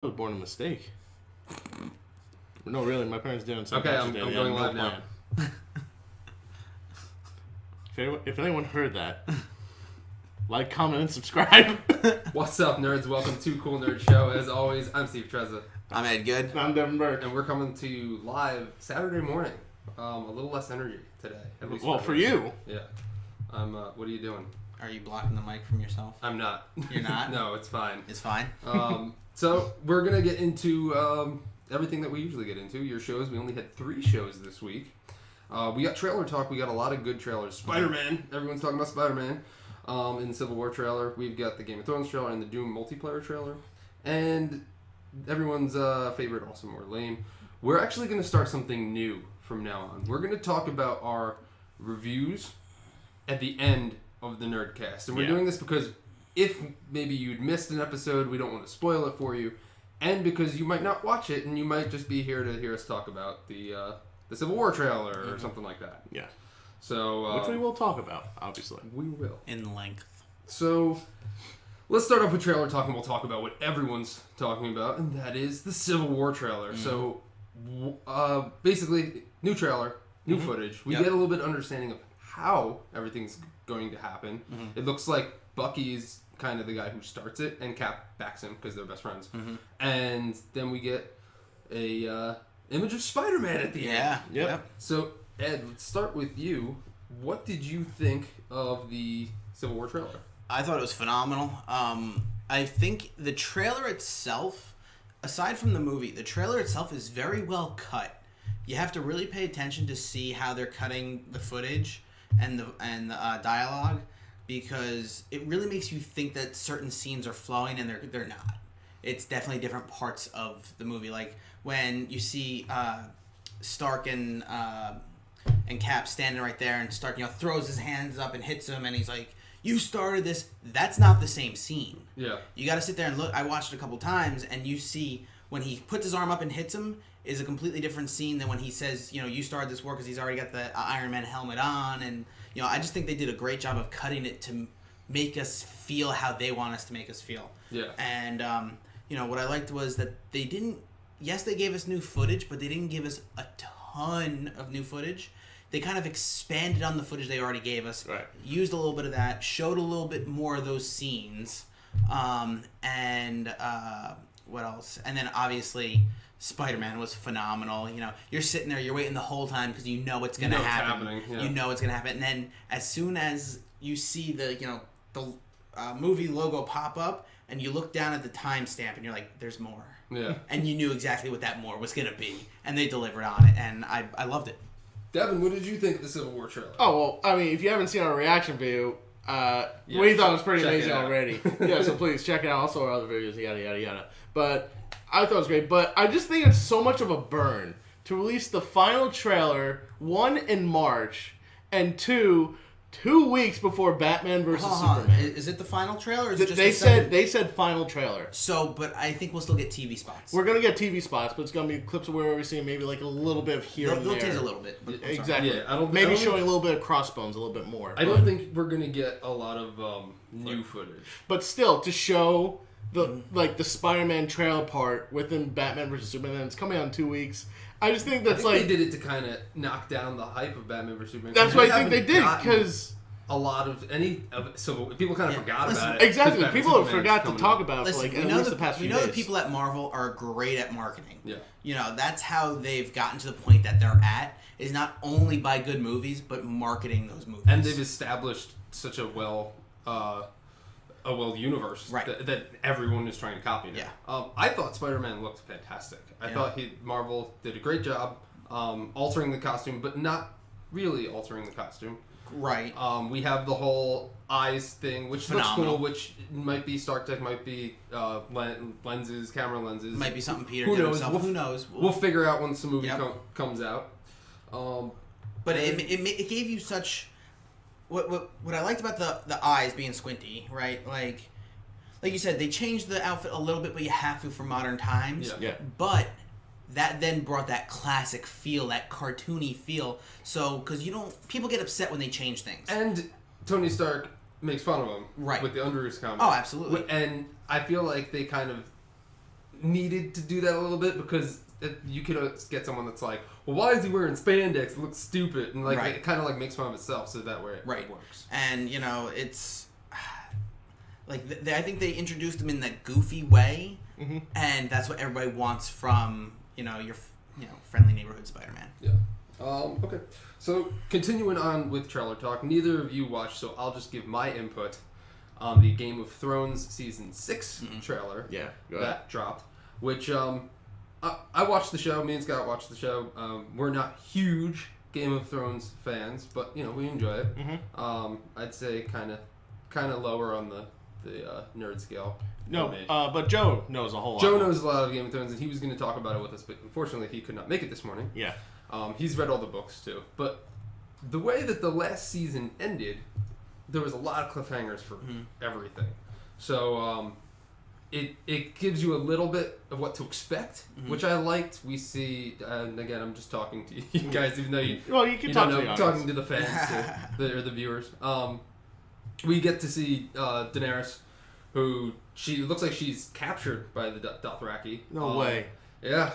I was born a mistake. No, really, my parents didn't. Okay, I'm going live now. If anyone heard that, like, comment, and subscribe. What's up, nerds? Welcome to Cool Nerd Show. As always, I'm Steve Trezza. I'm Ed Good. I'm Devin Burke. And we're coming to you live Saturday morning. A little less energy today. At least well, for you. Yeah. What are you doing? Are you blocking the mic from yourself? I'm not. You're not? No, it's fine. It's fine? So, we're going to get into everything that we usually get into. Your shows. We only had 3 shows this week. We got trailer talk. We got a lot of good trailers. Spider-Man. Everyone's talking about Spider-Man. In the Civil War trailer. We've got the Game of Thrones trailer and the Doom multiplayer trailer. And everyone's favorite Awesome or Lame. We're actually going to start something new from now on. We're going to talk about our reviews at the end of the Nerdcast. And we're doing this because if maybe you'd missed an episode, we don't want to spoil it for you. And because you might not watch it and you might just be here to hear us talk about the Civil War trailer or something like that. Yeah. So, which we will talk about, obviously. We will. In length. So, let's start off with trailer talk, and we'll talk about what everyone's talking about, and that is the Civil War trailer. So, basically, new trailer, new footage. We get a little bit of understanding of how everything's going to happen. It looks like Bucky's kind of the guy who starts it, and Cap backs him because they're best friends. And then we get a image of Spider-Man at the end. Yep. So, Ed, let's start with you. What did you think of the Civil War trailer? I thought it was phenomenal. I think the trailer itself, aside from the movie, the trailer itself is very well cut. You have to really pay attention to see how they're cutting the footage and the dialogue, because it really makes you think that certain scenes are flowing and they're not. It's definitely different parts of the movie. Like when you see Stark and Cap standing right there, and Stark, throws his hands up and hits him, and he's like, "You started this." That's not the same scene. Yeah. You got to sit there and look. I watched it a couple times, and you see when he puts his arm up and hits him is a completely different scene than when he says, "You started this war," because he's already got the Iron Man helmet on, and I just think they did a great job of cutting it to make us feel how they want us to make us feel. Yeah. And what I liked was that they didn't. Yes, they gave us new footage, but they didn't give us a ton of new footage. They kind of expanded on the footage they already gave us. Right. Used a little bit of that, showed a little bit more of those scenes, and what else? And then obviously Spider-Man was phenomenal. You're sitting there, you're waiting the whole time because you know it's going to happen. It's happening. Yeah. You know it's going to happen, and then as soon as you see the movie logo pop up, and you look down at the timestamp, and you're like, "There's more." Yeah. And you knew exactly what that more was going to be, and they delivered on it, and I loved it. Devin, what did you think of the Civil War trailer? Oh, well, I mean, if you haven't seen our reaction video, we thought it was pretty amazing already. Yeah, so please check it out. Also our other videos, yada, yada, yada. But I thought it was great. But I just think it's so much of a burn to release the final trailer, 1, in March, and 2 weeks before Batman versus Superman. Is it the final trailer? Or is it just they said final trailer. So, but I think we'll still get TV spots. We're gonna get TV spots, but it's gonna be clips of where we see maybe like a little bit of here and there. They'll tease a little bit. Exactly. Yeah, maybe showing a little bit of Crossbones, a little bit more. I don't think we're gonna get a lot of new footage. But still, to show the Spider-Man trailer part within Batman versus Superman, and it's coming out in 2 weeks. I just think that's they did it to kind of knock down the hype of Batman versus Superman. That's what I think they did, because a lot of people kind of forgot about it. Exactly, people forgot to talk about it for at least the past few days. We know the people at Marvel are great at marketing. Yeah. That's how they've gotten to the point that they're at, is not only by good movies, but marketing those movies. And they've established such a well universe that everyone is trying to copy now. Yeah. I thought Spider-Man looked fantastic. I thought Marvel did a great job altering the costume, but not really altering the costume. Right. We have the whole eyes thing, which phenomenal. looks cool, which might be Stark Tech, might be lenses, camera lenses. Might be something Peter did himself. Who knows? We'll figure out once the movie comes out. But it gave you such... What I liked about the eyes being squinty, right? Like you said, they changed the outfit a little bit, but you have to for modern times. Yeah. But that then brought that classic feel, that cartoony feel. So, because people get upset when they change things. And Tony Stark makes fun of him, right, with the Underoos comic. Oh, absolutely. And I feel like they kind of needed to do that a little bit because you could get someone that's like, well, why is he wearing spandex? It looks stupid, and like it kind of like makes fun of itself. So that way it works. And it's like I think they introduced him in that goofy way, and that's what everybody wants from your friendly neighborhood Spider-Man. Yeah. Okay. So continuing on with trailer talk, neither of you watched, so I'll just give my input on the Game of Thrones season 6 trailer. Yeah. That dropped, which I watched the show. Me and Scott watched the show. We're not huge Game of Thrones fans, but we enjoy it. I'd say kind of lower on the nerd scale. No, but Joe knows a whole lot. Joe knows a lot of Game of Thrones, and he was going to talk about it with us, but unfortunately he could not make it this morning. Yeah. He's read all the books too, but the way that the last season ended, there was a lot of cliffhangers for everything. So it gives you a little bit of what to expect, which I liked. We see, and again, I'm just talking to you guys, even though you can talk to talking to the fans too, or the viewers. We get to see Daenerys, who she looks like she's captured by the Dothraki. No way. Yeah,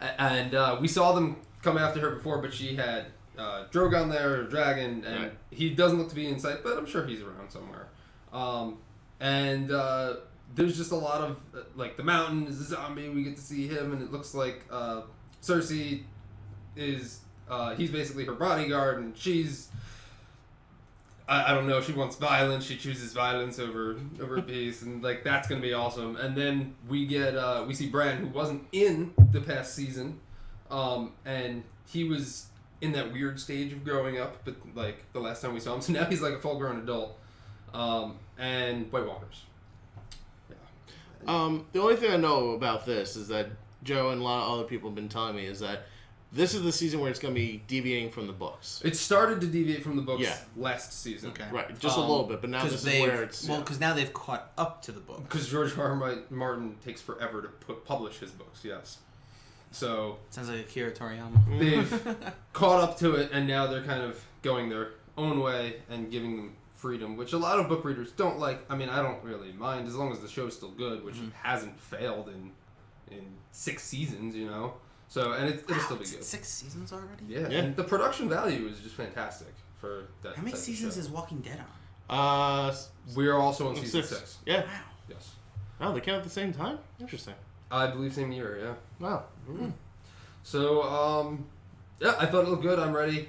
and we saw them come after her before, but she had Drogon there, dragon, and he doesn't look to be in sight, but I'm sure he's around somewhere. And there's just a lot of like the Mountain is a zombie. We get to see him, and it looks like Cersei is he's basically her bodyguard, and she's I don't know. She wants violence. She chooses violence over peace, and like that's gonna be awesome. And then we get we see Bran, who wasn't in the past season, and he was in that weird stage of growing up, but like the last time we saw him, so now he's like a full-grown adult. And White Walkers. Yeah. The only thing I know about this is that Joe and a lot of other people have been telling me is that this is the season where it's going to be deviating from the books. It started to deviate from the books last season. Okay. Right, just a little bit, but now this is where it's... Well, because now they've caught up to the book. Because George R.R. Martin takes forever to publish his books, yes. So... Sounds like Akira Toriyama. They've caught up to it, and now they're kind of going their own way and giving them freedom, which a lot of book readers don't like. I mean, I don't really mind, as long as the show's still good, which hasn't failed in 6 seasons, So, and it'll still be good. 6 seasons already? Yeah, and the production value is just fantastic for that. How many seasons is Walking Dead on? We're also on season 6. Yeah. Wow. Yes. Oh, they came at the same time? Interesting. I believe same year, yeah. Wow. So, yeah, I thought it looked good. I'm ready.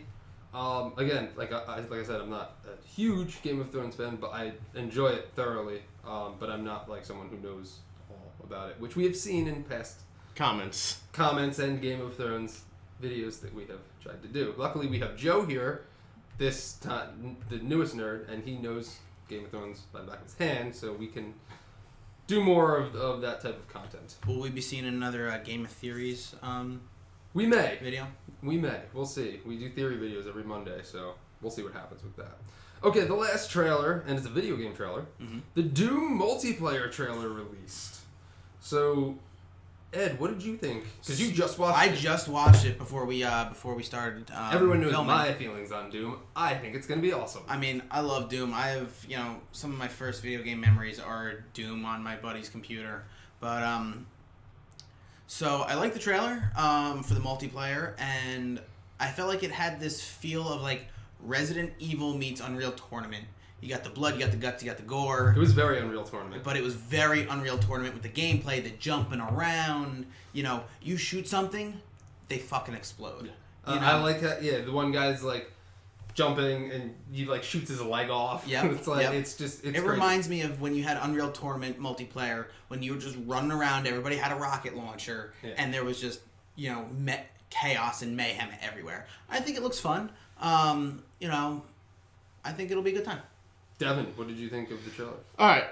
Again, like I said, I'm not a huge Game of Thrones fan, but I enjoy it thoroughly. But I'm not like someone who knows all about it, which we have seen in past comments and Game of Thrones videos that we have tried to do. Luckily, we have Joe here, this time, the newest nerd, and he knows Game of Thrones like the back of his hand, so we can do more of that type of content. Will we be seeing another Game of Theories we may. video? We may. We'll see. We do theory videos every Monday, so we'll see what happens with that. Okay, the last trailer, and it's a video game trailer, the Doom multiplayer trailer released. So, Ed, what did you think? Because you just watched it. I just watched it before we started Everyone knows filming. my feelings on Doom. I think it's going to be awesome. I mean, I love Doom. I have, some of my first video game memories are Doom on my buddy's computer. But, so I like the trailer for the multiplayer, and I felt like it had this feel of like Resident Evil meets Unreal Tournament. You got the blood, you got the guts, you got the gore. It was very Unreal Tournament. But it was very Unreal Tournament with the gameplay, the jumping around. You shoot something, they fucking explode. I like that. Yeah, the one guy's like jumping and he like shoots his leg off. Yeah, it's like it's It reminds me of when you had Unreal Tournament multiplayer, when you were just running around, everybody had a rocket launcher, and there was just chaos and mayhem everywhere. I think it looks fun. I think it'll be a good time. Devin, what did you think of the trailer? All right.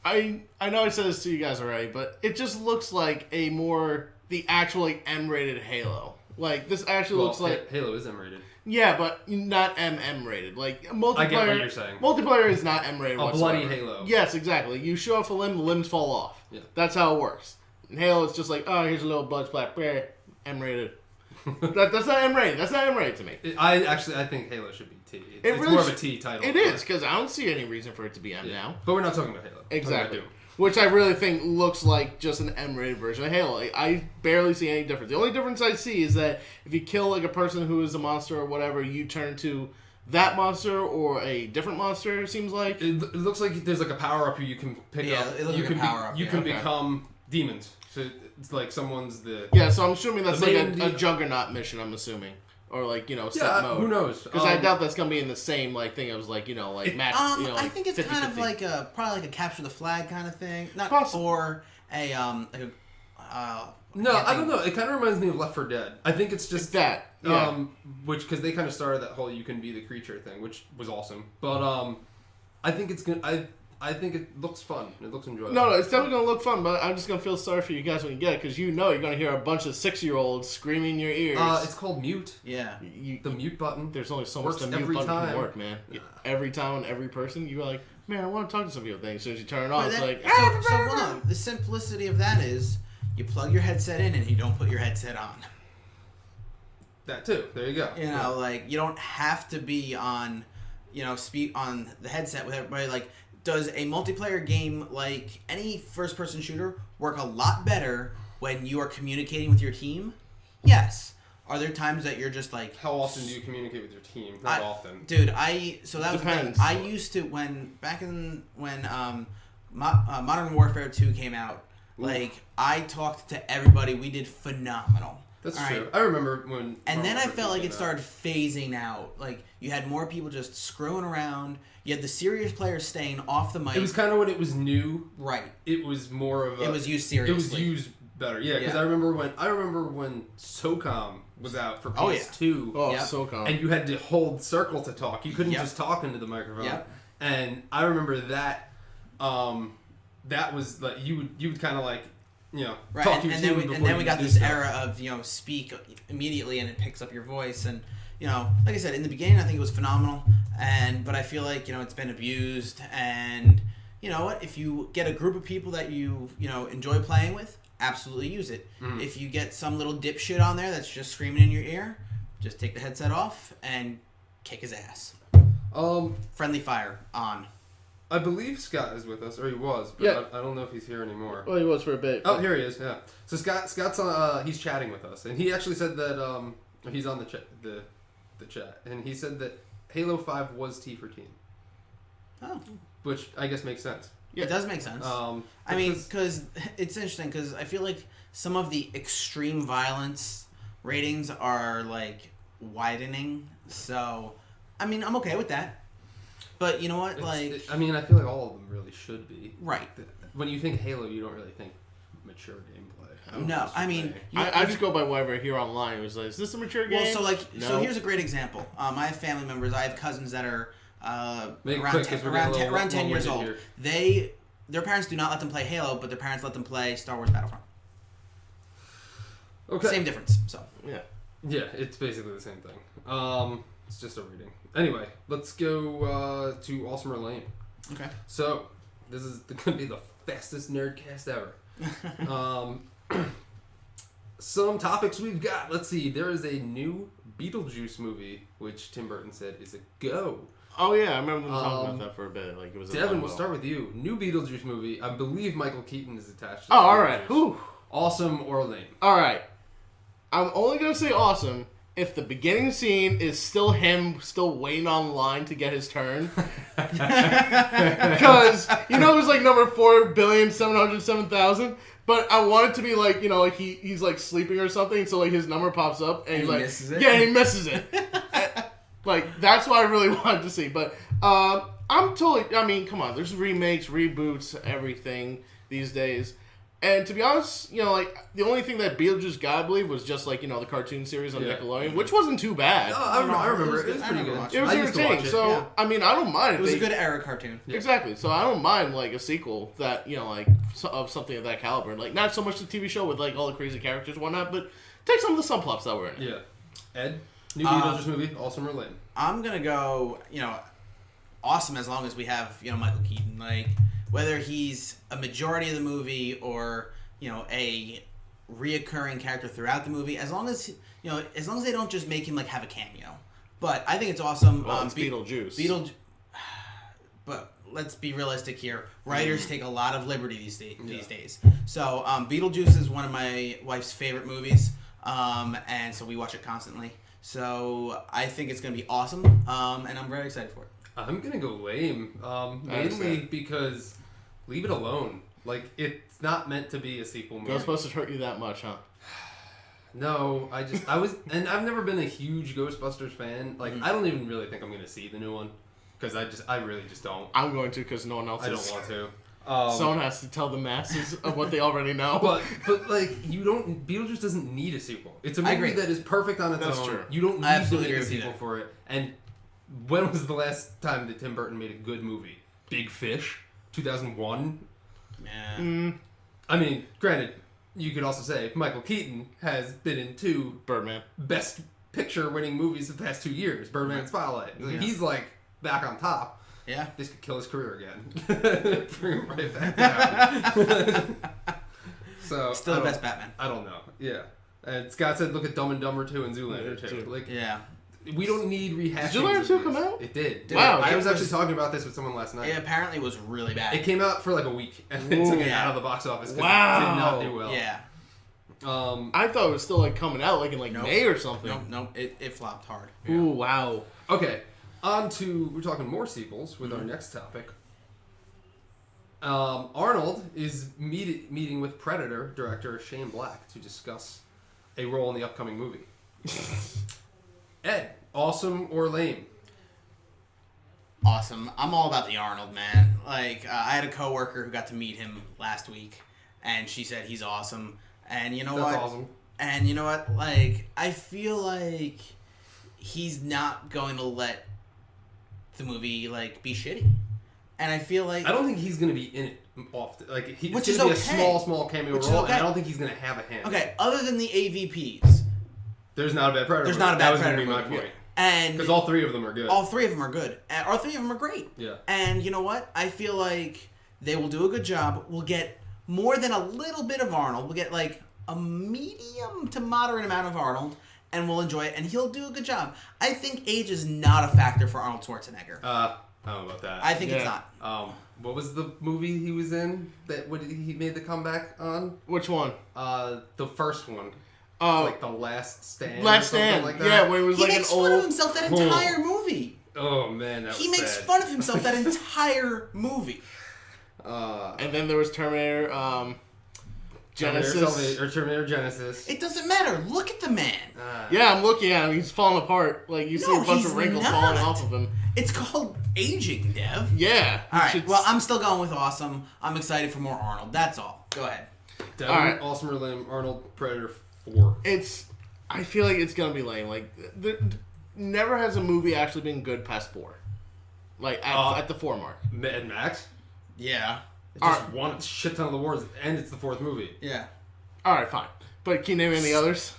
I know I said this to you guys already, but it just looks like the actually M-rated Halo. Like, this actually looks like... Halo is M-rated. Yeah, but not M-rated. Like, multiplayer... I get what you're saying. Multiplayer is not M-rated whatsoever. A bloody Halo. Yes, exactly. You show off a limb, the limbs fall off. Yeah. That's how it works. In Halo, it's just like, oh, here's a little blood splat. M-rated. That's not M-rated. That's not M-rated to me. I think Halo should be T. It's really more of a T title. It is, because I don't see any reason for it to be M now. But we're not talking about Halo. Exactly. which I really think looks like just an M-rated version of Halo. I barely see any difference. The only difference I see is that if you kill like a person who is a monster or whatever, you turn to that monster or a different monster. It seems like it looks like there's like a power up you can pick up. Yeah, it looks like a power up. You can become demons. So it's like someone's the so I'm assuming that's like a Juggernaut mission. I'm assuming. Or like set mode. Who knows? Because I doubt that's gonna be in the same like thing. It was like match. I think it's 50, kind of like probably like a capture the flag kind of thing. Not possible. Or a No, I don't know. It kind of reminds me of Left 4 Dead. I think it's just that. Yeah. Which because they kind of started that whole you can be the creature thing, which was awesome. But I think it's gonna. I think it looks fun. It looks enjoyable. No, it's definitely going to look fun, but I'm just going to feel sorry for you guys when you get it, because you're going to hear a bunch of 6-year-olds screaming in your ears. It's called mute. Yeah. The mute button. There's only so much the mute button can work, man. Every time on every person, you're like, man, I want to talk to some people. As soon as you turn it on, it's like... So the simplicity of that is you plug your headset in and you don't put your headset on. That too. There you go. You don't have to be on, speak on the headset with everybody, does a multiplayer game like any first-person shooter work a lot better when you are communicating with your team? Yes. Are there times that you're just like... How often do you communicate with your team? Not often. Dude, so that was Depends. the thing. I used to, when Modern Warfare 2 came out, I talked to everybody. We did phenomenal. That's true. Right? I remember when... And then I felt like it started phasing out. You had more people just screwing around. You had the serious players staying off the mic. It was kind of when it was new. Right. It was more of a... It was used seriously. It was used better. Yeah, because I remember when SOCOM was out for PS2. SOCOM. And you had to hold circle to talk. You couldn't just talk into the microphone. Yep. And I remember that... that was like... You would kind of like... right. talk and then we got this era of speak immediately and it picks up your voice, and like I said in the beginning I think it was phenomenal, but I feel like it's been abused, and you know what, if you get a group of people that you enjoy playing with, absolutely use it. If you get some little dipshit on there that's just screaming in your ear, just take the headset off and kick his ass. Friendly fire on. I believe Scott is with us, or he was, but I don't know if he's here anymore. Well, he was for a bit. Oh, here he is. Yeah. So Scott's on. He's chatting with us, and he actually said that he's on the chat, and he said that Halo 5 was T for Team. Oh, which I guess makes sense. Yeah. It does make sense. I mean, because it's interesting, because I feel like some of the extreme violence ratings are widening. So, I mean, I'm okay with that. But you know what? I feel like all of them really should be. Right. When you think Halo, you don't really think mature gameplay. No, I mean... I just go by whatever I hear online. It was like, is this a mature game? Well, so here's a great example. I have family members. I have cousins that are around 10 years old. Their parents do not let them play Halo, but their parents let them play Star Wars Battlefront. Okay. Same difference, so... Yeah, it's basically the same thing. It's just a reading. Anyway, let's go to Awesome or Lame. Okay. So, this is going to be the fastest Nerdcast ever. Some topics we've got. Let's see. There is a new Beetlejuice movie, which Tim Burton said is a go. Oh, yeah. I remember them talking about that for a bit. It was Devin, we'll start with you. New Beetlejuice movie. I believe Michael Keaton is attached to all right. Whew. Awesome or lame? All right. I'm only going to say awesome if the beginning scene is still him waiting on line to get his turn. Because, it was number 4,707,000. But I want it to be he's sleeping or something, so his number pops up and he's misses it? Yeah, he misses it. That's what I really wanted to see. But I'm totally, come on, there's remakes, reboots, everything these days. And to be honest, the only thing that Beetlejuice got, I believe, was just the cartoon series on Nickelodeon, which wasn't too bad. I remember. It was pretty good. It was entertaining. So, I don't mind. It was a good era cartoon. Yeah. Exactly. So I don't mind a sequel that of something of that caliber. Not so much the TV show with all the crazy characters and whatnot, but take some of the subplots that were in it. Yeah. Ed, new Beetlejuice movie, awesome or lame? I'm gonna go. Awesome as long as we have Michael Keaton. Whether he's a majority of the movie or, a reoccurring character throughout the movie, as long as they don't just make him have a cameo. But I think it's awesome. Well, it's Beetlejuice. But let's be realistic here. Writers take a lot of liberty these days. So Beetlejuice is one of my wife's favorite movies, and so we watch it constantly. So I think it's going to be awesome, and I'm very excited for it. I'm going to go lame, mainly because leave it alone. Like, it's not meant to be a sequel movie. Ghostbusters hurt you that much, huh? No, and I've never been a huge Ghostbusters fan. Like, I don't even really think I'm going to see the new one. Because I really just don't. I'm going to because no one else is. I don't want to. Someone has to tell the masses of what they already know. But like, Beetlejuice doesn't need a sequel. It's a movie that is perfect on its own. That's true. You don't need to make a sequel for it. And when was the last time that Tim Burton made a good movie? Big Fish? 2001? Yeah. I mean, granted, you could also say Michael Keaton has been in 2 Birdman Best Picture winning movies the past 2 years. Birdman and Spotlight. He's like back on top. Yeah. This could kill his career again. Bring him right back down. So still the best Batman. I don't know. Yeah. And Scott said, look at Dumb and Dumber 2 and Zoolander 2. Like, yeah. We don't need rehashing. Did Zoolander 2 come out? It did. Wow. I was actually talking about this with someone last night. It apparently was really bad. It came out for like a week and it took it out of the box office because it did not do well. Yeah. I thought it was still like coming out like in May or something. Nope. It flopped hard. Yeah. Ooh, wow. Okay. We're talking more sequels with our next topic. Arnold is meeting with Predator director Shane Black to discuss a role in the upcoming movie. Ed, awesome or lame? Awesome. I'm all about the Arnold, man. Like, I had a coworker who got to meet him last week, and she said he's awesome. And you know what? That's awesome. And you know what? Like, I feel like he's not going to let the movie like be shitty, and I feel like I don't think he's going to be in it often. Like, it's which going is to be okay. a small cameo role, and I don't think he's going to have a hand. Okay, other than the AVPs, there's not a bad Predator. There's not a bad Predator. That was going to be my point. And because all 3 of them are good. All 3 of them are good. And all 3 of them are great. Yeah. And you know what? I feel like they will do a good job. We'll get more than a little bit of Arnold. We'll get like a medium to moderate amount of Arnold, and we'll enjoy it. And he'll do a good job. I think age is not a factor for Arnold Schwarzenegger. I don't know about that. I think it's not. What was the movie he was in that he made the comeback on? Which one? The first one. Like The Last Stand. Last Stand. Like that. Yeah, where he was like an old. He makes fun of himself that entire movie. Oh man, that was He makes sad. fun of himself that entire movie. And then there was Terminator. Genesis. Terminator Genesis. It doesn't matter. Look at the man. Yeah, I'm looking at him. He's falling apart. Like, you see a bunch of wrinkles falling off of him. It's called aging, Dev. Yeah. All right. Well, I'm still going with awesome. I'm excited for more Arnold. That's all. Go ahead. Devin, all right. Awesome or lame? Arnold Predator 4. I feel like it's gonna be lame. Like, never has a movie actually been good past 4. Like at the 4 mark. Mad Max. Yeah. It just won a shit ton of the awards, and it's the 4th movie. Yeah. All right, fine. But can you name any others?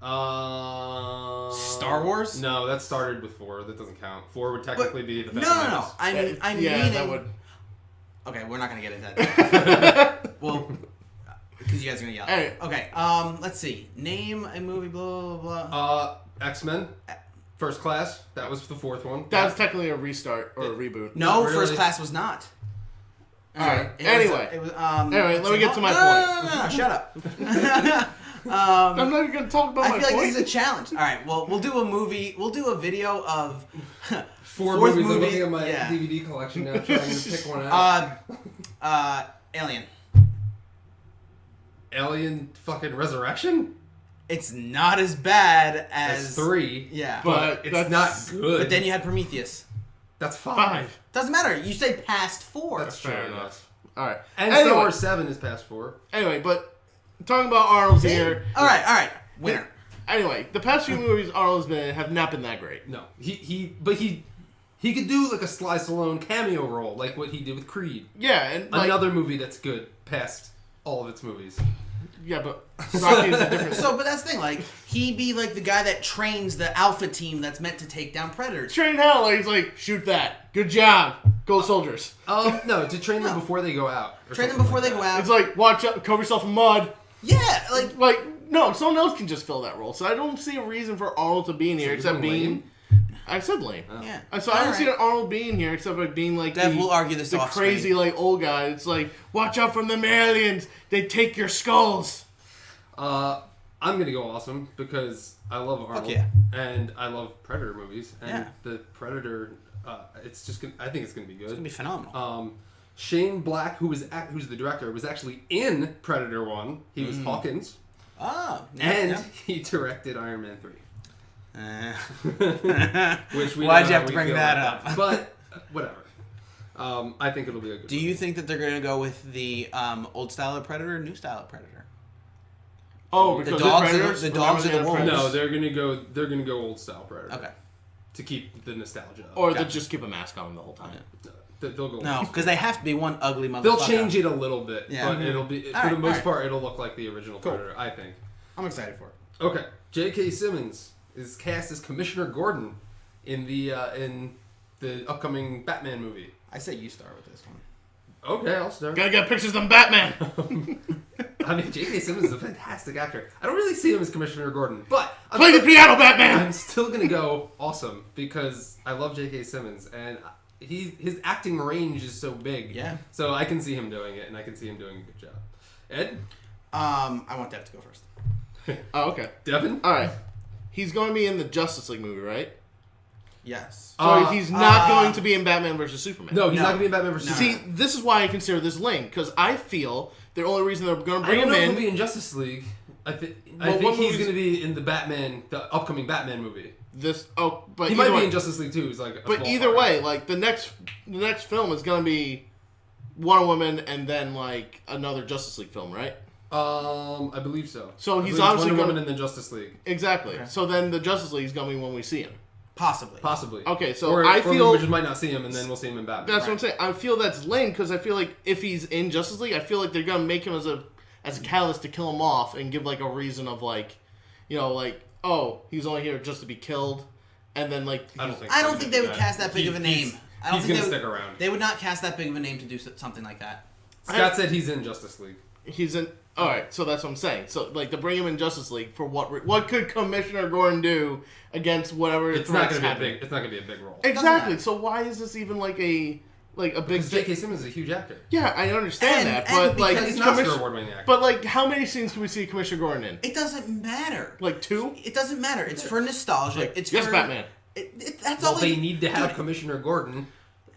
Star Wars? No, that started with 4. That doesn't count. 4 would technically be the best. No. I'm meaning. That would. Okay, we're not gonna get into that. Well, because you guys are gonna yell. Hey. Okay. Let's see. Name a movie. Blah blah blah. X-Men. First Class. That was the 4th one. That was technically a restart or a reboot. No, really? First Class was not. All right. Anyway, let me get to my point. No, shut up. I'm not even going to talk about my point. I feel like this is a challenge. All right, well, we'll do a movie. We'll do a video of 4 movies. I'm looking at my DVD collection now, trying to pick one out. Alien. Alien fucking Resurrection? It's not as bad as 3. Yeah. But it's not good. But then you had Prometheus. That's 5. Doesn't matter. You say past 4. That's fair enough. All right. And Star Wars 7 is past 4. Anyway, but talking about Arnold's here. All right. Winner. Anyway, the past few movies Arnold's been in have not been that great. No. He could do like a Sly Stallone cameo role, like what he did with Creed. Yeah, and another movie that's good past all of its movies. Yeah, but Rocky is a different. But that's the thing. Like, he'd be like the guy that trains the Alpha team that's meant to take down predators. Train hell. Like, he's like, shoot that. Good job, gold soldiers. No, to train them before they go out. Train them before they go out. It's like, watch out, cover yourself in mud. Yeah, like no, someone else can just fill that role. So I don't see a reason for Arnold to be in here except being. I said lame. Oh. Yeah. So I haven't seen Arnold being here except for being like Dev will argue this the off crazy screen. like old guy. It's like, watch out from them aliens. They take your skulls. I'm gonna go awesome because I love Arnold and I love Predator movies and the Predator. It's just I think it's gonna be good. It's gonna be phenomenal. Shane Black, who's the director, was actually in Predator 1. He was Hawkins. Oh, He directed Iron Man 3. Which why'd you have to bring that up? But whatever. I think it'll be a good. Do you think that they're gonna go with the old style of Predator, or new style of Predator? Oh, because the dogs are the wolves. No, they're gonna go old style Predator. Okay. To keep the nostalgia. Or they'll just keep a mask on him the whole time. No, they'll go. No, because they have to be one ugly motherfucker. They'll change it a little bit, but it'll be for the most part it'll look like the original Predator. I think. I'm excited for it. Okay, J.K. Simmons is cast as Commissioner Gordon in the upcoming Batman movie. I say you start with this one. Okay, I'll start. Gotta get pictures of them Batman. I mean, J.K. Simmons is a fantastic actor. I don't really see him as Commissioner Gordon, but Play the piano, Batman. I'm still gonna go awesome because I love J.K. Simmons and his acting range is so big. Yeah. So I can see him doing it, and I can see him doing a good job. Ed? I want Dev to go first. Oh, okay. Devin? All right. He's going to be in the Justice League movie, right? Yes. So he's not going to be in Batman vs. Superman. No, he's not going to be in Batman vs. See, Superman. this is why I consider this lame, because I feel the only reason they're going to bring I don't him know if in... he'll be in Justice League. I think what he's going to be in the upcoming Batman movie. But he might be in Justice League too. He's like, but either way, like the next film is going to be Wonder Woman and then like another Justice League film, right? I believe so. So he's obviously Wonder Woman and then Justice League. Exactly. Okay. So then the Justice League is going to be when we see him. Possibly. Okay, so or I feel we just might not see him, and then we'll see him in Batman. That's what I'm saying. I feel that's lame because I feel like if he's in Justice League, I feel like they're gonna make him as a catalyst to kill him off and give like a reason of like, oh, he's only here just to be killed, and then like I don't think they would cast that big of a name. I don't he's think gonna stick around. They would not cast that big of a name to do something like that. Scott said he's in Justice League. He's in. All right, so that's what I'm saying. So like to bring him in Justice League for what could Commissioner Gordon do against whatever? It's not going to be a big. It's not going to be a big role. Exactly. So why is this even like a big? Because J.K. Simmons is a huge actor. Yeah, I understand that, but like he's an Oscar award-winning actor. But like, how many scenes can we see Commissioner Gordon in? It doesn't matter. Like 2? It doesn't matter. It's for nostalgia. Like, it's yes, for Batman. That's all. They need to have Commissioner Gordon.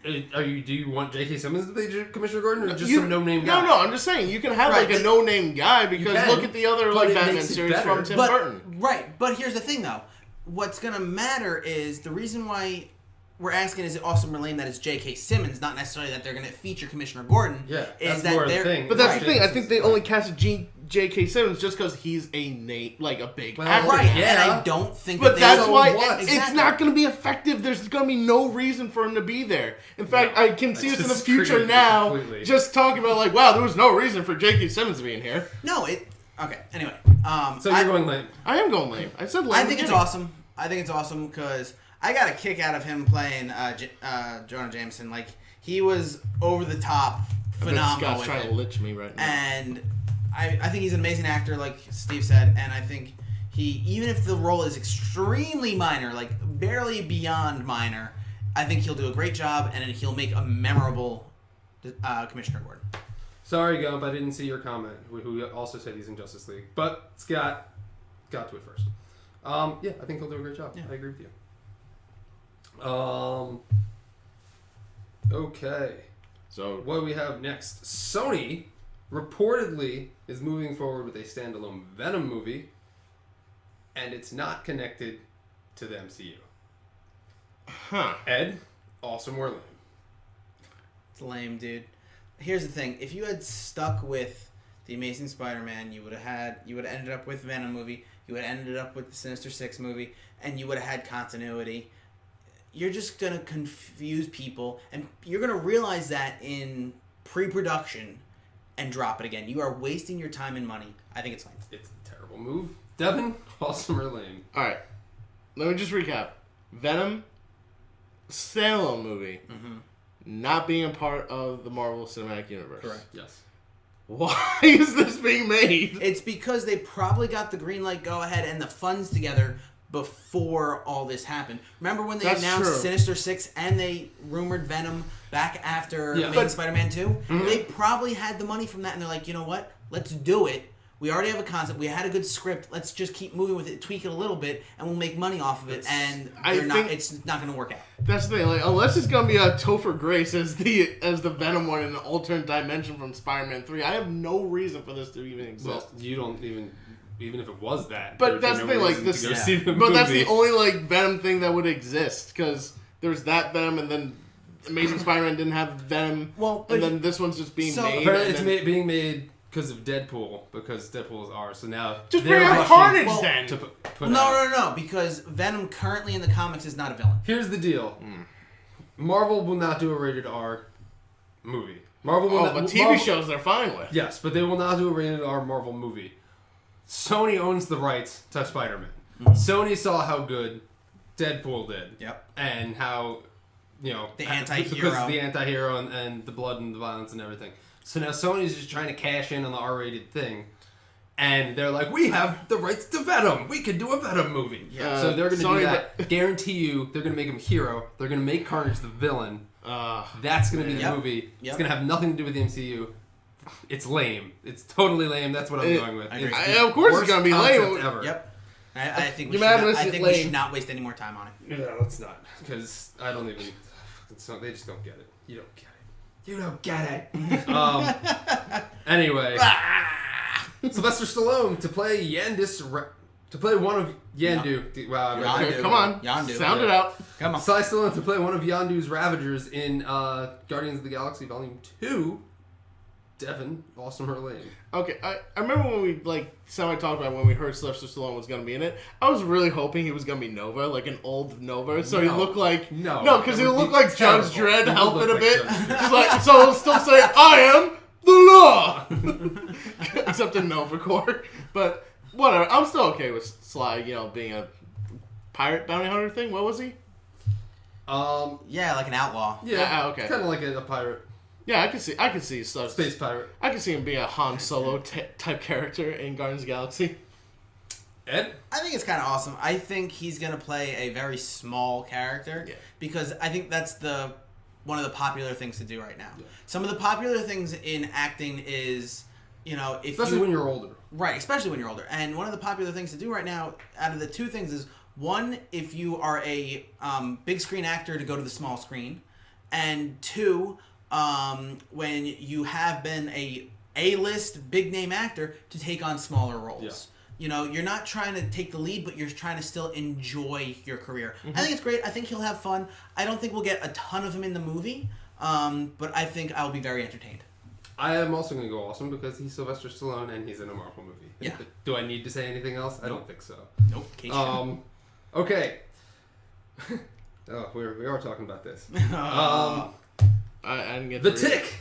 Do you want J.K. Simmons to be Commissioner Gordon, or just some no-name guy? No, I'm just saying you can have like a no-name guy because look at the other like Batman series from Tim Burton. Right, but here's the thing though. What's gonna matter is the reason why we're asking is it awesome or lame that it's J.K. Simmons, not necessarily that they're gonna feature Commissioner Gordon. Yeah, is that's that more they're the thing. But that's the thing. I think they only casted J.K. Simmons just because he's a big actor. Right, yeah. and I don't think But that that's why Exactly. it's not going to be effective. There's going to be no reason for him to be there. In fact, I can see us in the future now completely. just talking about like, wow, there was no reason for J.K. Simmons to be in here. No, okay, anyway. So you're going lame. I am going lame. I said lame. I think it's awesome. I think it's awesome because I got a kick out of him playing Jonah Jameson. Like, he was over the top, phenomenal. Scott's trying to lich me right now. And I think he's an amazing actor, like Steve said, and I think even if the role is extremely minor, like barely beyond minor, I think he'll do a great job and he'll make a memorable Commissioner Gordon. Sorry, Gump, I didn't see your comment, who also said he's in Justice League. But Scott got to it first. Yeah, I think he'll do a great job. Yeah. I agree with you. Okay. So what do we have next? Sony reportedly is moving forward with a standalone Venom movie, and it's not connected to the MCU. Huh. Ed, awesome or lame? It's lame, dude. Here's the thing: if you had stuck with the Amazing Spider-Man, you would have ended up with Venom movie. You would have ended up with the Sinister Six movie, and you would have had continuity. You're just gonna confuse people, and you're gonna realize that in pre-production, and drop it again. You are wasting your time and money. I think it's lame. It's a terrible move. Devin, awesome or lame? All right. Let me just recap. Venom, standalone movie, not being a part of the Marvel Cinematic Universe. Correct. Yes. Why is this being made? It's because they probably got the green light go ahead and the funds together before all this happened. Remember when they That's announced true. Sinister Six and they rumored Venom back after Amazing Spider-Man 2? Mm-hmm. They probably had the money from that, and they're like, you know what? Let's do it. We already have a concept. We had a good script. Let's just keep moving with it, tweak it a little bit, and we'll make money off of it. And it's not going to work out. That's the thing. Like, unless it's going to be a Topher Grace as the Venom one in an alternate dimension from Spider-Man 3, I have no reason for this to even exist. Well, you don't even if it was that. But that's the thing. Like this, but that's the only like Venom thing that would exist because there's that Venom, and then Amazing Spider-Man didn't have Venom. Well, and then this one's just being made. Apparently, it's being made. Because of Deadpool, because Deadpool is ours. So now just bring out Carnage then. To put No, because Venom currently in the comics is not a villain. Here's the deal: Marvel will not do a rated R movie. Marvel will but TV shows they're fine with. Yes, but they will not do a rated R Marvel movie. Sony owns the rights to Spider-Man. Sony saw how good Deadpool did. Yep. And how the anti-hero, because of the anti-hero and the blood and the violence and everything. So now Sony's just trying to cash in on the R-rated thing, and they're like, "We have the rights to Venom. We could do a Venom movie." Yeah. So they're going to do that. Guarantee you, they're going to make him hero. They're going to make Carnage the villain. That's going to be the movie. It's going to have nothing to do with the MCU. It's lame. It's totally lame. That's what I'm going with. Of course, it's going to be lame. Ever. Yep. I think we should not waste any more time on it. Yeah, let's not, because I don't even. They just don't get it. You don't get it. You don't get it. Anyway, Sylvester Stallone to play one of Yondu. Wow, Yondu. Come on, Yondu. Sound it out. Come on. Sly Stallone to play one of Yondu's Ravagers in Guardians of the Galaxy Volume 2. Devin, awesome or lame? Okay, I remember when we semi-talked about when we heard Sylvester Stallone was going to be in it. I was really hoping he was going to be Nova, like an old Nova, so he looked like because he looked like Judge Dredd helping a bit. Just like so, he'll still say, "I am the law," except in Nova Corps. But whatever, I'm still okay with Sly, being a pirate bounty hunter thing. What was he? Yeah, like an outlaw. Yeah, okay, kind of like a pirate. Yeah, I can see stuff. Space pirate. I can see him being a Han Solo type character in Guardians of the Galaxy. Ed? I think it's kind of awesome. I think he's going to play a very small character because I think that's one of the popular things to do right now. Yeah. Some of the popular things in acting is, especially when you're older. Right, especially when you're older. And one of the popular things to do right now, out of the two things, is one, if you are a big screen actor, to go to the small screen, and two, when you have been a A-list big name actor, to take on smaller roles. Yeah. You're not trying to take the lead, but you're trying to still enjoy your career. Mm-hmm. I think it's great. I think he'll have fun. I don't think we'll get a ton of him in the movie, but I think I'll be very entertained. I am also going to go awesome because he's Sylvester Stallone and he's in a Marvel movie. Yeah. Do I need to say anything else? I don't think so. Nope. Okay. We are talking about this. I didn't get The Tick.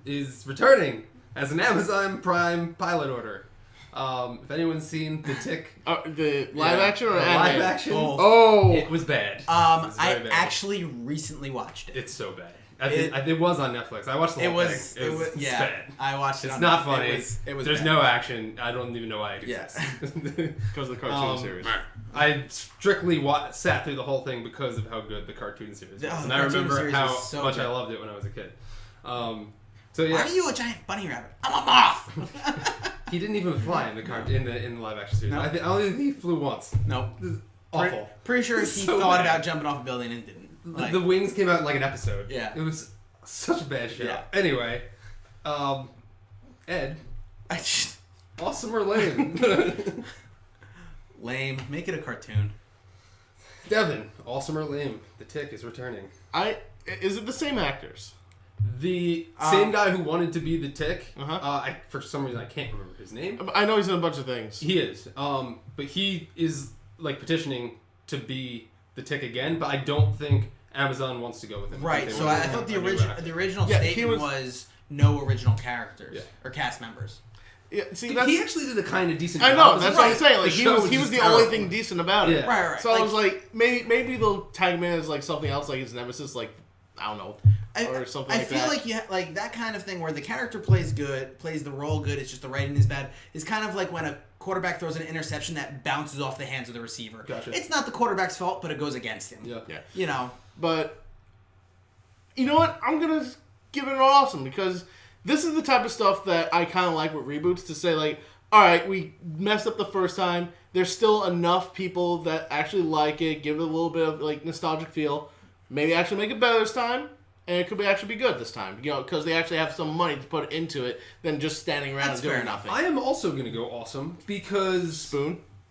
Is returning as an Amazon Prime pilot order. If anyone's seen The Tick, the live action or live action, it was bad. I actually recently watched it. It's so bad. It was on Netflix. I watched the whole thing. It was bad. I watched it. It's not funny. It was There's bad. no action. I don't even know why it exists. Because of the cartoon series. I strictly sat through the whole thing because of how good the cartoon series was. And I remember how much I loved it when I was a kid. Why are you a giant bunny rabbit? I'm a moth! He didn't even fly in the live action series. No. I don't think he flew once. Nope. This is awful. Pretty sure he thought about jumping off a building and didn't. The wings came out in like an episode. Yeah. It was such a bad show. Yeah. Anyway, Ed, awesome or lame? Lame. Make it a cartoon. Devin, awesome or lame? The Tick is returning. Is it the same actors? The same guy who wanted to be the Tick. For some reason I can't remember his name. I know he's in a bunch of things. He is. But he is petitioning to be the Tick again. But I don't think Amazon wants to go with him. Right. So I thought the original statement was no original characters or cast members. Yeah, see, he actually did a kind of decent job. I know, that's what I'm saying. Like, he was the only thing decent about it. Yeah. Right. So I was like, maybe they'll tag him in as something else, like his nemesis, I don't know. or something like that. I feel like like that kind of thing where the character plays the role good, it's just the writing is bad, is kind of like when a quarterback throws an interception that bounces off the hands of the receiver. Gotcha. It's not the quarterback's fault, but it goes against him. Yeah. You know. But, you know what? I'm going to give it an awesome, because this is the type of stuff that I kind of like with reboots, to say, like, all right, we messed up the first time. There's still enough people that actually like it, give it a little bit of, like, nostalgic feel. Maybe actually make it better this time, and it could actually be good this time. You know, because they actually have some money to put into it than just standing around and doing nothing. I am also going to go awesome because...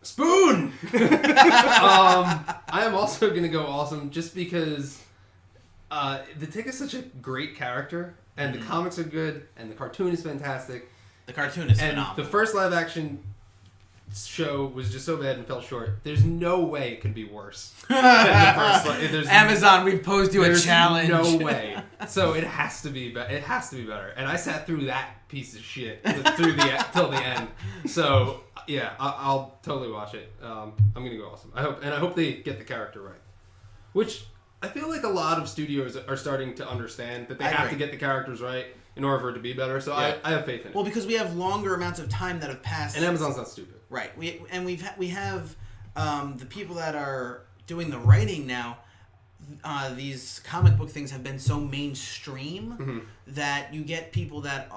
Spoon! I am also going to go awesome just because the Tick is such a great character, and the comics are good, and the cartoon is fantastic. The cartoon is phenomenal. The first live-action show was just so bad and fell short. There's no way it could be worse than the first. Amazon, we've posed you a challenge. No way. So it has to be. It has to be better. And I sat through that piece of shit till the end. So yeah, I'll totally watch it. I'm gonna go awesome. I hope they get the character right. Which I feel like a lot of studios are starting to understand that they have to get the characters right in order for it to be better. So I have faith in it. Well, because we have longer amounts of time that have passed. And Amazon's not stupid. Right. We have the people that are doing the writing now. These comic book things have been so mainstream that you get people that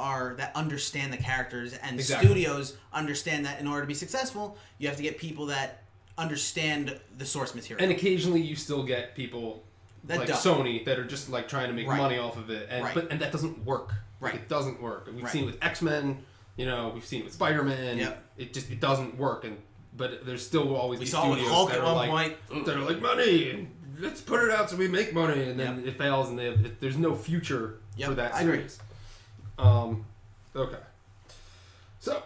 understand the characters, and studios understand that in order to be successful, you have to get people that understand the source material. And occasionally you still get people like Sony that are just like trying to make money off of it, and and that doesn't work. Right. Like, it doesn't work. And we've seen it with X-Men. You know, we've seen it with Spider-Man. Yep. It doesn't work. But there's still always these studios Hulk that at are one like point. that are like, money, and let's put it out so we make money, and then it fails, and there's no future for that series. Okay. So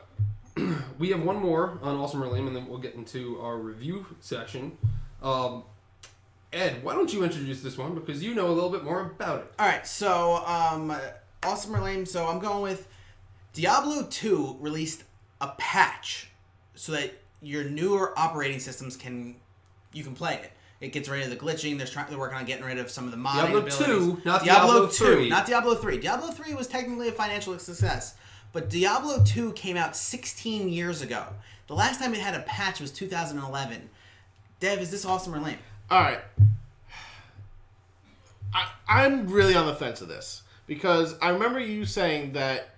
we have one more on Awesome or Lame, and then we'll get into our review section. Ed, why don't you introduce this one, because you know a little bit more about it. All right, so Awesome or Lame. So I'm going with Diablo 2 released a patch so that your newer operating systems can play it. It gets rid of the glitching. They're working on getting rid of some of the modding abilities. Diablo 2, not Diablo 3. Not Diablo 3. Diablo 3 was technically a financial success, but Diablo 2 came out 16 years ago. The last time it had a patch was 2011. Dev, is this awesome or lame? All right. I'm really on the fence of this, because I remember you saying that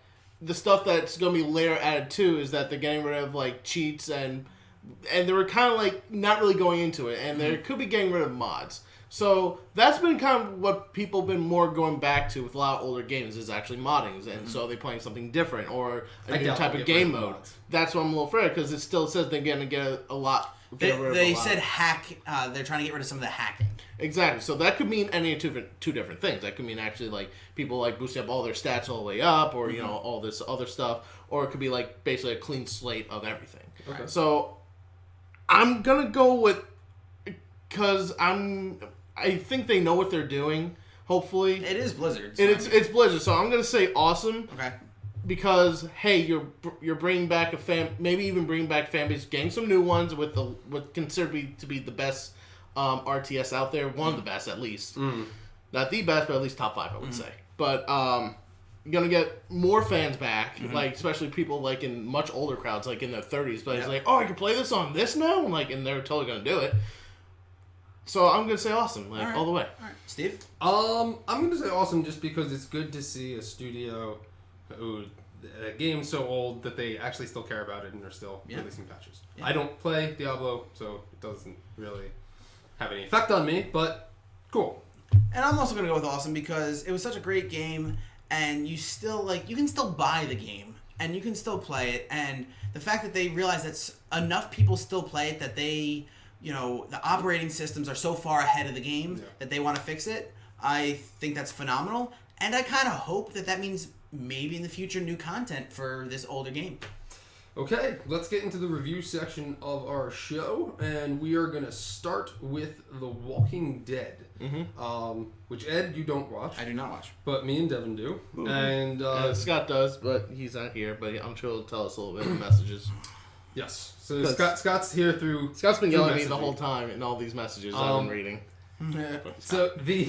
the stuff that's going to be later added too is that they're getting rid of like cheats, and they were kind of like not really going into it, and they could be getting rid of mods. So that's been kind of what people have been more going back to with a lot of older games, is actually moddings, and so they're playing something different or a new type of game mode. That's what I'm a little afraid of, because it still says they're going to get a lot. They said hack. They're trying to get rid of some of the hacking. Exactly. So that could mean any two different things. That could mean actually like people like boosting up all their stats all the way up, or you know, all this other stuff, or it could be like basically a clean slate of everything. Okay. So I'm gonna go with, because I think they know what they're doing. Hopefully, it is Blizzard. So it's Blizzard. So I'm gonna say awesome. Okay. Because hey, you're bringing back maybe even bringing back fan base, getting some new ones with what considered to be the best RTS out there, one of the best at least, not the best, but at least top 5 I would say. But you're gonna get more fans back, like especially people like in much older crowds, like in their 30s. But it's like, oh, I can play this on this now, and they're totally gonna do it. So I'm gonna say awesome, all the way. All right, Steve. I'm gonna say awesome just because it's good to see a studio who a game's so old that they actually still care about it and are still releasing patches. Yeah. I don't play Diablo, so it doesn't really have any effect on me, but cool. And I'm also gonna go with awesome because it was such a great game, and you can still buy the game and you can still play it, and the fact that they realize that enough people still play it that they, the operating systems are so far ahead of the game that they want to fix it. I think that's phenomenal, and I kind of hope that means maybe in the future new content for this older game. Okay, let's get into the review section of our show, and we are going to start with The Walking Dead, which Ed, you don't watch. I do not watch. But me and Devin do. And Scott does, but he's not here, but I'm sure he'll tell us a little bit of messages. Yes. So Scott's here through... Scott's been yelling at me the whole time in all these messages I've been reading. So the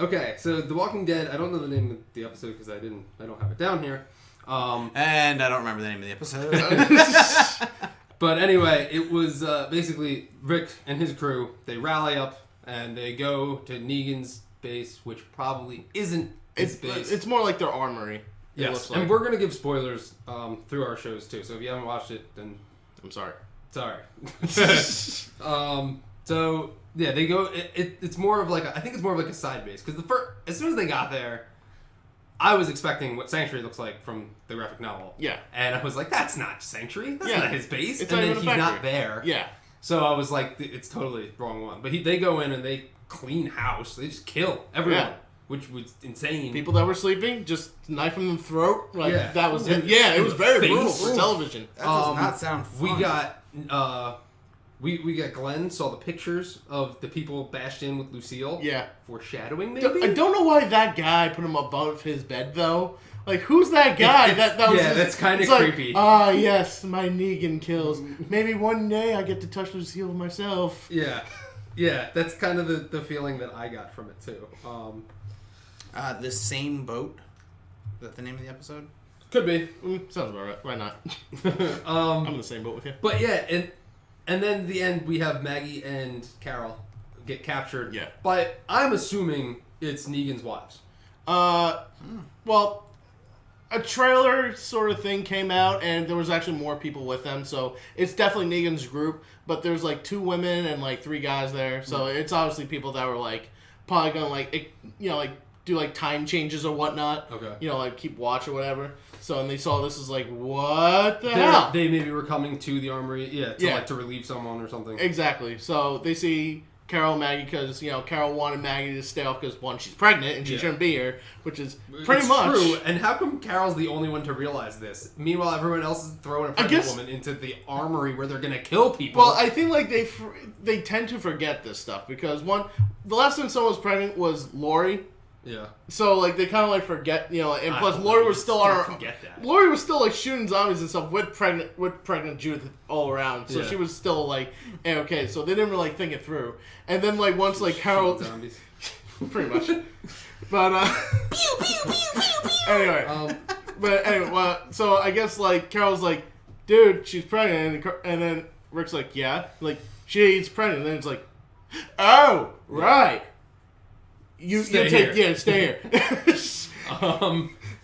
okay, so The Walking Dead. I don't know the name of the episode because I don't have it down here. And I don't remember the name of the episode. But anyway, it was basically Rick and his crew. They rally up and they go to Negan's base, which probably isn't his base. It's more like their armory. Yes, and we're gonna give spoilers through our shows too. So if you haven't watched it, then I'm sorry. Sorry. So yeah, they go. It's more of like I think it's more of like a side base because as soon as they got there, I was expecting what Sanctuary looks like from the graphic novel. Yeah. And I was like, that's not Sanctuary. That's not his base. It's and not then even he's not there. Yeah. So I was like, it's totally the wrong one. But they go in and they clean house. They just kill everyone, which was insane. People that were sleeping, just knife them in the throat. Like that was it. In, yeah, it was very brutal face. for television. That does not sound fun. We got we got Glenn saw the pictures of the people bashed in with Lucille. Yeah. Foreshadowing, maybe? I don't know why that guy put him above his bed, though. Like, who's that guy? That was that's kind of creepy. Like, yes, my Negan kills. Maybe one day I get to touch Lucille myself. Yeah. Yeah, that's kind of the feeling that I got from it, too. The Same Boat? Is that the name of the episode? Could be. Sounds about right. Why not? I'm in the same boat with you. But yeah, and then at the end we have Maggie and Carol get captured. Yeah. But I'm assuming it's Negan's wives. Well, a trailer sort of thing came out, and there was actually more people with them, so it's definitely Negan's group, but there's like 2 women and like 3 guys there, so it's obviously people that were like probably gonna like do like time changes or whatnot. Okay. Like keep watch or whatever. So and they saw this as like, what the hell? They maybe were coming to the armory, to relieve someone or something. Exactly. So they see Carol and Maggie because Carol wanted Maggie to stay off because one, she's pregnant and she shouldn't be here, which is pretty much true. And how come Carol's the only one to realize this? Meanwhile, everyone else is throwing a pregnant woman into the armory where they're gonna kill people. Well, I think like they tend to forget this stuff because the last time someone was pregnant was Lori. Yeah. So like they kind of like forget, and plus Lori was still on her. Lori was still like shooting zombies and stuff with pregnant Judith all around. So she was still like okay. So they didn't really like think it through. And then like once like Carol, zombies. pretty much. But anyway, so I guess like Carol's like, dude, she's pregnant, and then Rick's like, yeah, like she's pregnant. And then it's like, oh right. You stay here.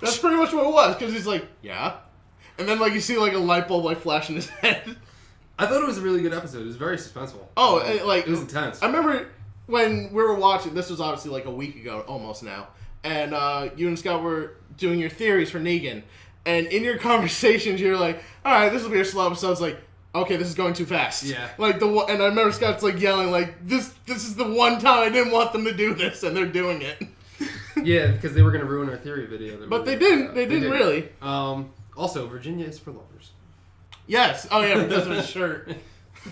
That's pretty much what it was, because he's like, yeah. And then, like, you see, like, a light bulb, like, flash in his head. I thought it was a really good episode. It was very suspenseful. Oh, it was intense. I remember when we were watching, this was obviously, like, a week ago, almost now, and you and Scott were doing your theories for Negan, and in your conversations, you're like, alright, this will be a slow episode. It's like, okay, this is going too fast. Yeah. Like and I remember Scott's like yelling like this is the one time I didn't want them to do this, and they're doing it. Yeah, because they were going to ruin our theory video. But they didn't. They didn't really. Also, Virginia is for lovers. Yes. Oh yeah, because of his shirt.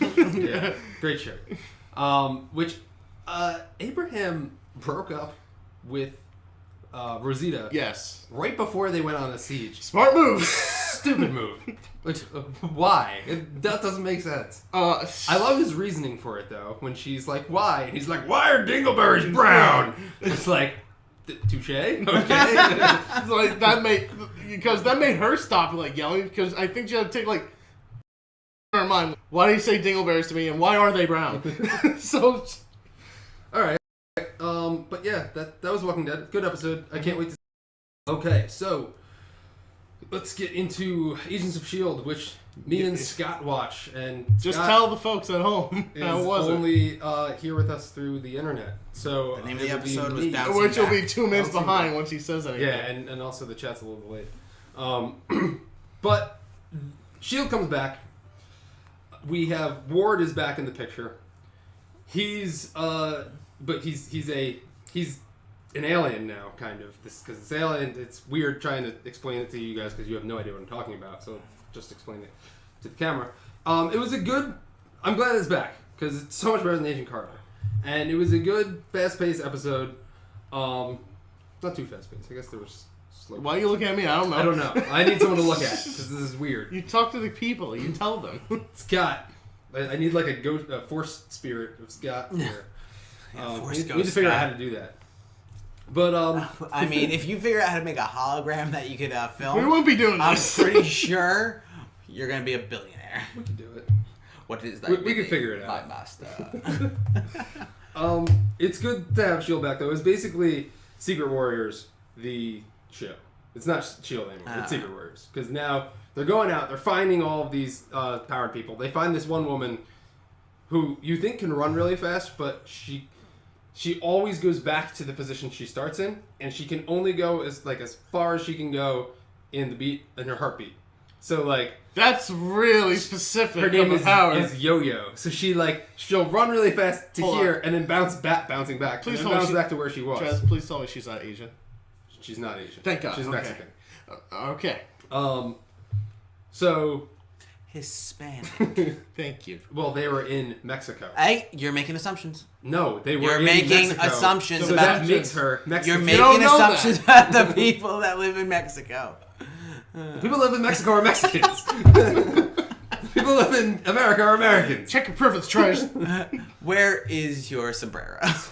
Yeah, great shirt. Which Abraham broke up with Rosita. Yes. Right before they went on a siege. Smart move. Stupid move. Like, why? That doesn't make sense. I love his reasoning for it, though. When she's like, why? And he's like, why are dingleberries brown? It's like, touche? Okay. It's like, that made her stop like yelling, because I think she had to take like in her mind, why do you say dingleberries to me, and why are they brown? So... Alright. But yeah, that was Walking Dead. Good episode. I can't wait to see. Okay, so... let's get into Agents of S.H.I.E.L.D., which me and Scott watch, and just Scott tell the folks at home how it was. Only here with us through the internet. So the name of the episode was Bouncing Which will Back. be 2 minutes behind once he says anything. Yeah, and also the chat's a little delayed. But S.H.I.E.L.D. comes back. We have Ward is back in the picture. He's an alien now, kind of. Because it's alien, it's weird trying to explain it to you guys because you have no idea what I'm talking about. So just explain it to the camera. It was a good. I'm glad it's back because it's so much better than Agent Carter, and it was a good, fast-paced episode. Not too fast-paced. I guess there was slow. Why are you looking at me? I don't know. I need someone to look at because this is weird. You talk to the people. You tell them. Scott, I need like a force spirit of Scott here. Yeah, we need to figure out how to do that. But I mean, if you figure out how to make a hologram that you could film, we won't be doing this. I'm pretty sure you're gonna be a billionaire. we can do it. What is that? We can figure it out. My master. It's good to have S.H.I.E.L.D. back though. It's basically Secret Warriors, the show. It's not S.H.I.E.L.D. anymore. It's Secret Warriors because now they're going out. They're finding all of these powered people. They find this one woman who you think can run really fast, but she always goes back to the position she starts in, and she can only go as far as she can go in her heartbeat. So like that's really specific. Her name is Yo-Yo. So she'll run really fast to here and then bouncing back. Please bounce back to where she was. Trez, please tell me she's not Asian. She's not Asian. Thank God. She's Mexican. Okay. So Hispanic. Thank you. Well, they were in Mexico. Hey, you're making assumptions. No, they were You're in making Mexico. assumptions so about... that makes her Mexican. You're making assumptions about the people that live in Mexico. People live in Mexico are Mexicans. People live in America are Americans. Check your privilege, Trez. Where is your sombrero? It's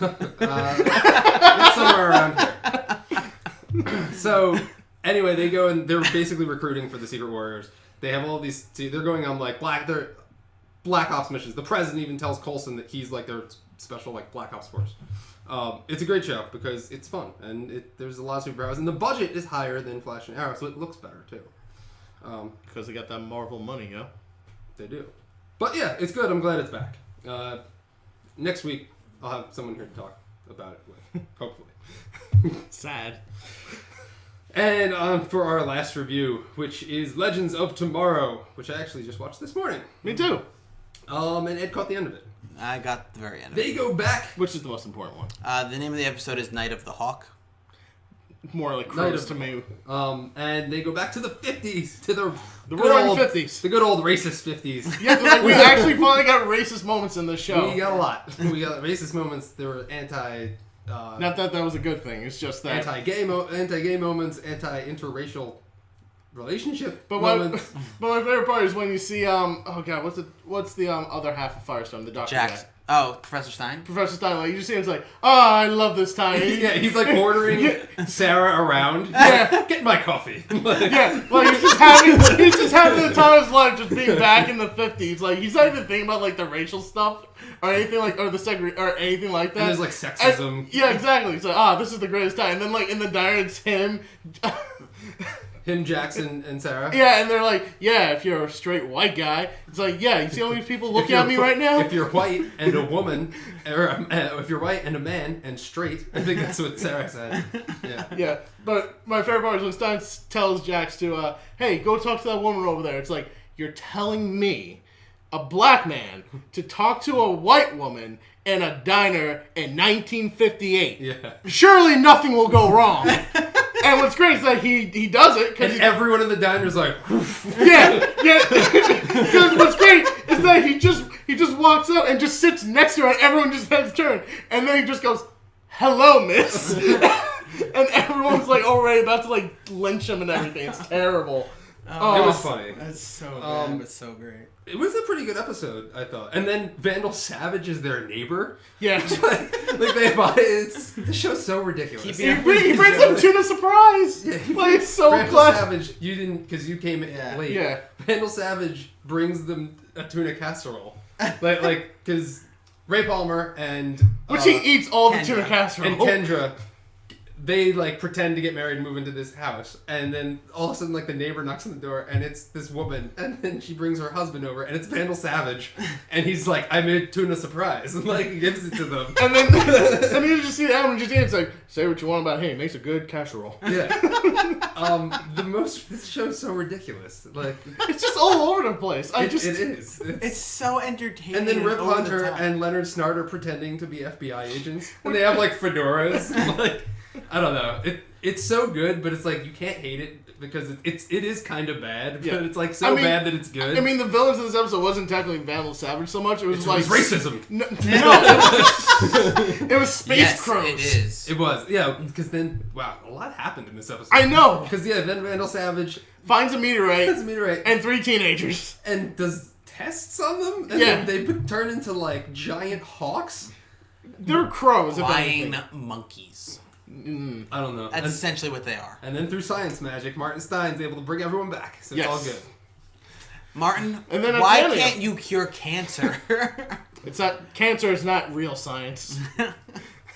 somewhere around here. So, anyway, they go and they're basically recruiting for the Secret Warriors. They have all these... They're going on they're Black Ops missions. The president even tells Coulson that he's like their special Black Ops force. It's a great show because it's fun and there's a lot of superheroes and the budget is higher than Flash and Arrow, so it looks better too. Because they got that Marvel money, yo. They do. But yeah, it's good. I'm glad it's back. Next week I'll have someone here to talk about it with, hopefully. Sad. And for our last review, which is Legends of Tomorrow, which I actually just watched this morning. Me too. And Ed caught the end of it. I got the very end of They it. go back. Which is the most important one. The name of the episode is Night of the Hawk. More like crows to me. And they go back to the 50s, to the roaring 50s. The good old racist 50s. Yeah, we actually finally got racist moments in this show. We got a lot. We got racist moments. There were not that was a good thing. It's just that anti-gay moments, anti-interracial relationship but moments. But my favorite part is when you see what's the other half of Firestorm, the doctor guy. Oh, Professor Stein? Professor Stein, you just see him, it's like, oh, I love this time. Yeah, he's ordering Sarah around. Yeah. Get my coffee. Yeah, he's just having the time of his life just being back in the 50s. He's not even thinking about the racial stuff or anything or the or anything like that. And there's sexism. Yeah, exactly. He's like, this is the greatest time. And then in the diner it's him. Him, Jackson, and Sarah. Yeah, and they're like, yeah, if you're a straight white guy, it's like, yeah, you see all these people looking at me right now? If you're white and a woman, or if you're white and a man and straight, I think that's what Sarah said. Yeah. Yeah, but my favorite part is when Stein tells Jax to, hey, go talk to that woman over there. It's like, you're telling me, a black man, to talk to a white woman in a diner in 1958. Yeah. Surely nothing will go wrong. And what's great is that he does it. And everyone in the diner's like... yeah. Because what's great is that he just walks up and just sits next to her and everyone just heads turn. And then he just goes, hello, miss. And everyone's already about to lynch him and everything. It's terrible. Oh, it was funny. That's so bad, but so great. It was a pretty good episode, I thought. And then Vandal Savage is their neighbor. Yeah. They buy it. The show's so ridiculous. He brings them tuna surprise. Yeah, it's so Vandal classic. Savage, you didn't, because you came late. Yeah. Vandal Savage brings them a tuna casserole. Because Ray Palmer and... Which he eats all Kendra. the tuna casserole. And Kendra... They pretend to get married and move into this house, and then all of a sudden the neighbor knocks on the door and it's this woman, and then she brings her husband over and it's Vandal Savage, and he's like, I made tuna surprise, and he gives it to them. And then you just see Adam just eat. It's like, say what you want about him. He makes a good casserole. Yeah. This show's so ridiculous. It's just all over the place. It is. It's so entertaining. And then Rip Hunter and Leonard Snart are pretending to be FBI agents, and they have fedoras. I don't know. It's so good, but it's you can't hate it because it is kind of bad, but it's bad that it's good. I mean, the villains in this episode wasn't technically Vandal Savage so much. It was racism. No, it was space crows. It is. It was, yeah. Because then, wow, a lot happened in this episode. I know. Because then Vandal Savage finds a meteorite and 3 teenagers and does tests on them, and then they turn into like giant hawks. They're crows. Flying monkeys. I don't know. That's essentially what they are. And then through science magic, Martin Stein's able to bring everyone back, so it's all good. Martin, and then why can't you cure cancer? It's not cancer is not real science.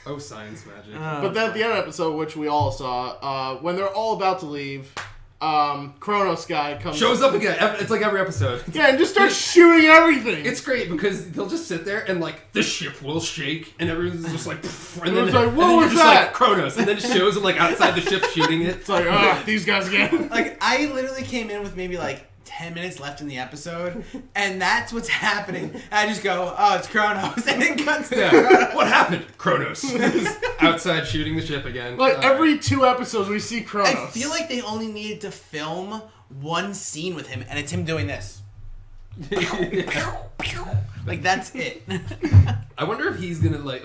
Oh, science magic. But then at the end of the episode, which we all saw, when they're all about to leave, Kronos guy comes... Shows up again. It's like every episode. Yeah, and just starts shooting everything. It's great because they'll just sit there and like, the ship will shake, and everyone's just like... and then, it's like, what was just that? Like, Kronos, and then it shows them like outside the ship shooting it. It's like, these guys again. Like, I literally came in with maybe like 10 minutes left in the episode, and that's what's happening. And I just go, oh, it's Kronos, and it cuts to Kronos. What happened? Kronos. Outside shooting the ship again. Like, every 2 episodes we see Kronos. I feel like they only needed to film one scene with him, and it's him doing this. Like, that's it. I wonder if he's gonna, like...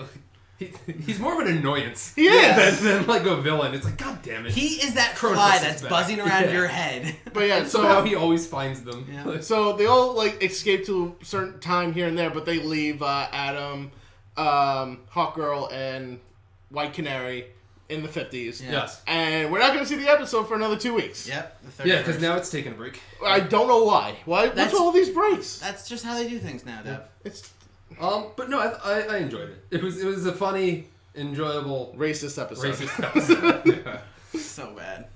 He's more of an annoyance than like a villain. It's like, God damn it. He is that fly that's buzzing around your head. But yeah, so somehow he always finds them. Yeah. So they all like escape to a certain time here and there, but they leave Adam, Hawkgirl, and White Canary in the 50s. Yeah. Yes. And we're not going to see the episode for another 2 weeks. Yep. The 31st. Yeah, because now it's taking a break. I don't know why. What's all these breaks? That's just how they do things now, Dev. It's... but no, I enjoyed it. It was a funny, enjoyable racist episode. Yeah. So bad.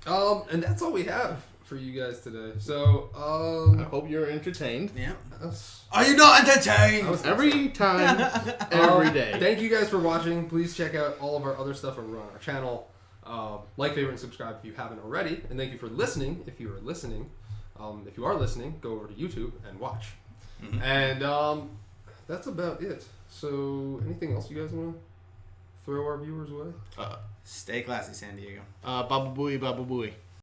And that's all we have for you guys today. So I hope you're entertained. Yeah. Are you not entertained? Every time, every day. Thank you guys for watching. Please check out all of our other stuff over on our channel. Like, favorite, and subscribe if you haven't already. And thank you for listening. If you are listening, go over to YouTube and watch. Mm-hmm. And that's about it. So, anything else you guys want to throw our viewers away? Stay classy, San Diego. Baba booey, baba booey.